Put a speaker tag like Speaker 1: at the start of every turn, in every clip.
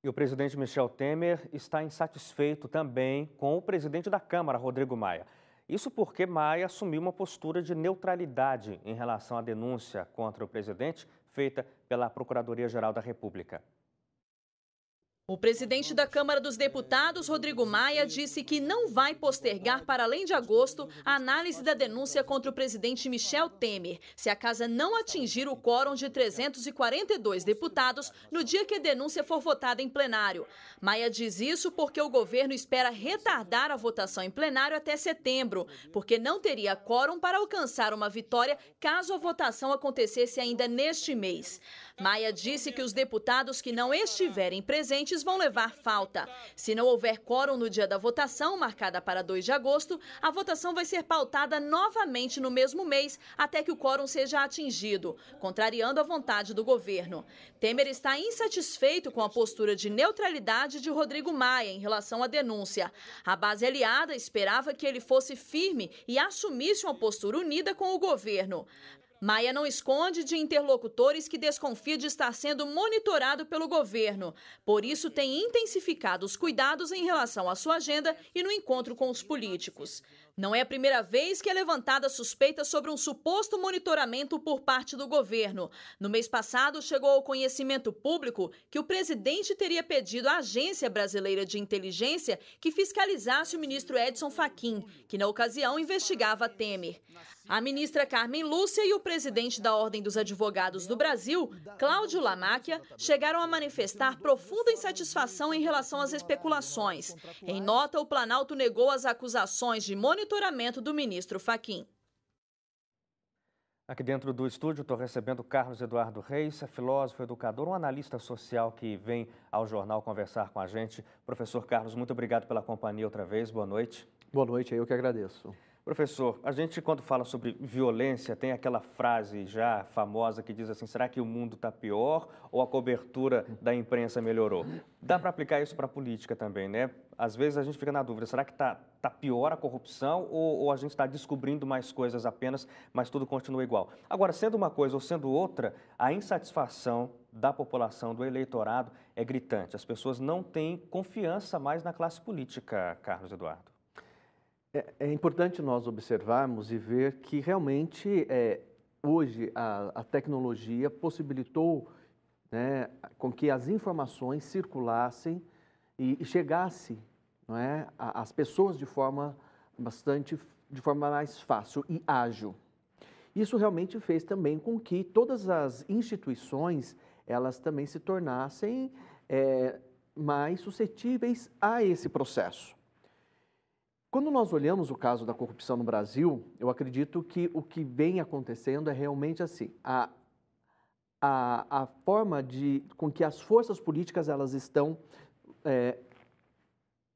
Speaker 1: E o presidente Michel Temer está insatisfeito também com o presidente da Câmara, Rodrigo Maia. Isso porque Maia assumiu uma postura de neutralidade em relação à denúncia contra o presidente feita pela Procuradoria-Geral da República.
Speaker 2: O presidente da Câmara dos Deputados, Rodrigo Maia, disse que não vai postergar para além de agosto a análise da denúncia contra o presidente Michel Temer, se a casa não atingir o quórum de 342 deputados no dia que a denúncia for votada em plenário. Maia diz isso porque o governo espera retardar a votação em plenário até setembro, porque não teria quórum para alcançar uma vitória caso a votação acontecesse ainda neste mês. Maia disse que os deputados que não estiverem presentes vão levar falta. Se não houver quórum no dia da votação, marcada para 2 de agosto, a votação vai ser pautada novamente no mesmo mês, até que o quórum seja atingido, contrariando a vontade do governo. Temer está insatisfeito com a postura de neutralidade de Rodrigo Maia em relação à denúncia. A base aliada esperava que ele fosse firme e assumisse uma postura unida com o governo. Maia não esconde de interlocutores que desconfia de estar sendo monitorado pelo governo. Por isso, tem intensificado os cuidados em relação à sua agenda e no encontro com os políticos. Não é a primeira vez que é levantada suspeita sobre um suposto monitoramento por parte do governo. No mês passado, chegou ao conhecimento público que o presidente teria pedido à Agência Brasileira de Inteligência que fiscalizasse o ministro Edson Fachin, que na ocasião investigava Temer. A ministra Carmen Lúcia e o presidente da Ordem dos Advogados do Brasil, Cláudio Lamáquia, chegaram a manifestar profunda insatisfação em relação às especulações. Em nota, o Planalto negou as acusações de monitoramento do ministro Fachin.
Speaker 1: Aqui dentro do estúdio estou recebendo Carlos Eduardo Reis, filósofo, educador, um analista social que vem ao jornal conversar com a gente. Professor Carlos, muito obrigado pela companhia outra vez. Boa noite.
Speaker 3: Boa noite, eu que agradeço.
Speaker 1: Professor, a gente quando fala sobre violência tem aquela frase já famosa que diz assim, será que o mundo está pior ou a cobertura da imprensa melhorou? Dá para aplicar isso para a política também, né? Às vezes a gente fica na dúvida, será que tá pior a corrupção ou a gente está descobrindo mais coisas apenas, mas tudo continua igual? Agora, sendo uma coisa ou sendo outra, a insatisfação da população, do eleitorado é gritante. As pessoas não têm confiança mais na classe política, Carlos Eduardo.
Speaker 3: É importante nós observarmos e ver que realmente hoje a tecnologia possibilitou, né, com que as informações circulassem e chegasse, não é, às pessoas de forma mais fácil e ágil. Isso realmente fez também com que todas as instituições elas também se tornassem mais suscetíveis a esse processo. Quando nós olhamos o caso da corrupção no Brasil, eu acredito que o que vem acontecendo é realmente assim, a forma com que as forças políticas elas estão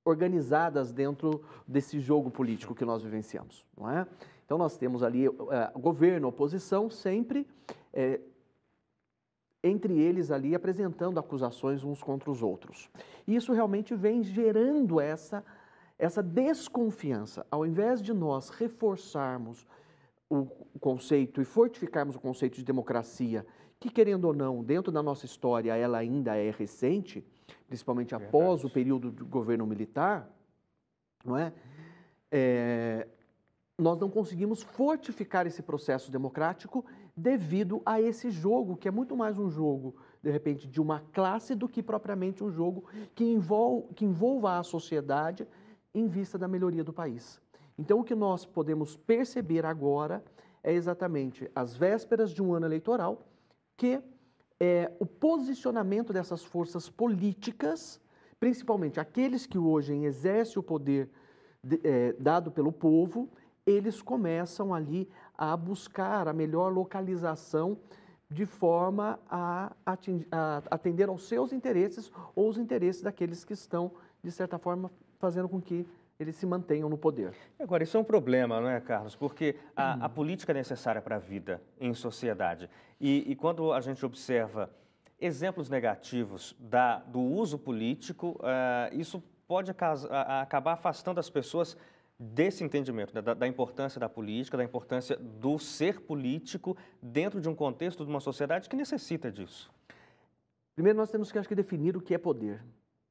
Speaker 3: organizadas dentro desse jogo político que nós vivenciamos, não é? Então nós temos ali governo, oposição, sempre entre eles ali apresentando acusações uns contra os outros. E isso realmente vem gerando essa desconfiança. Ao invés de nós reforçarmos o conceito e fortificarmos o conceito de democracia, que querendo ou não, dentro da nossa história, ela ainda é recente, principalmente após o período do governo militar, não é? Nós não conseguimos fortificar esse processo democrático devido a esse jogo, que é muito mais um jogo, de repente, de uma classe do que propriamente um jogo que envolva a sociedade em vista da melhoria do país. Então, o que nós podemos perceber agora é exatamente às vésperas de um ano eleitoral que o posicionamento dessas forças políticas, principalmente aqueles que hoje exercem o poder dado pelo povo, eles começam ali a buscar a melhor localização de forma a atender aos seus interesses ou os interesses daqueles que estão, de certa forma, fazendo com que eles se mantenham no poder.
Speaker 1: Agora, isso é um problema, não é, Carlos? Porque a política é necessária para a vida em sociedade. E quando a gente observa exemplos negativos do uso político, isso pode acabar afastando as pessoas desse entendimento, né, da importância da política, da importância do ser político dentro de um contexto de uma sociedade que necessita disso.
Speaker 3: Primeiro, nós temos que, acho que, definir o que é poder,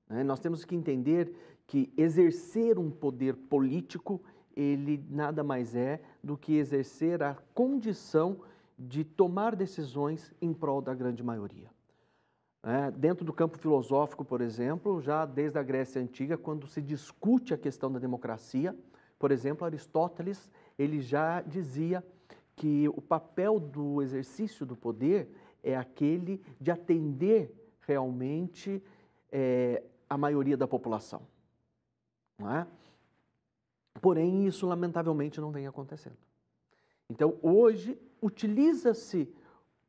Speaker 3: né? Nós temos que entender que exercer um poder político, ele nada mais é do que exercer a condição de tomar decisões em prol da grande maioria. Dentro do campo filosófico, por exemplo, já desde a Grécia Antiga, quando se discute a questão da democracia, por exemplo, Aristóteles, ele já dizia que o papel do exercício do poder é aquele de atender realmente a maioria da população. Não é? Porém, isso lamentavelmente não vem acontecendo. Então, hoje, utiliza-se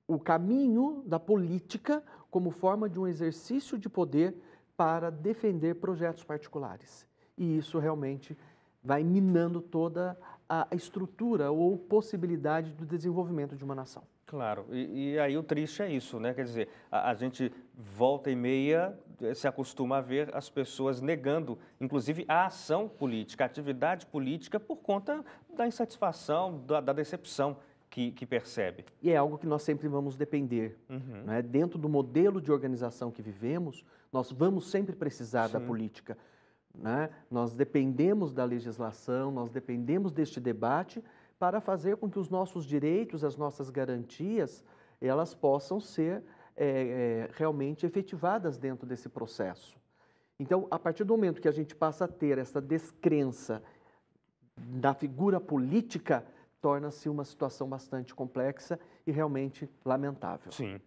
Speaker 3: o caminho da política como forma de um exercício de poder para defender projetos particulares. E isso realmente vai minando toda a estrutura ou possibilidade do desenvolvimento de uma nação.
Speaker 1: Claro, e aí o triste é isso, né? Quer dizer, a gente volta e meia se acostuma a ver as pessoas negando, inclusive, a ação política, a atividade política por conta da insatisfação, da decepção que percebe.
Speaker 3: E é algo que nós sempre vamos depender. Né? Dentro do modelo de organização que vivemos, nós vamos sempre precisar da política. Né? Nós dependemos da legislação, nós dependemos deste debate para fazer com que os nossos direitos, as nossas garantias, elas possam ser realmente efetivadas dentro desse processo. Então, a partir do momento que a gente passa a ter essa descrença da figura política, torna-se uma situação bastante complexa e realmente lamentável.
Speaker 1: Sim.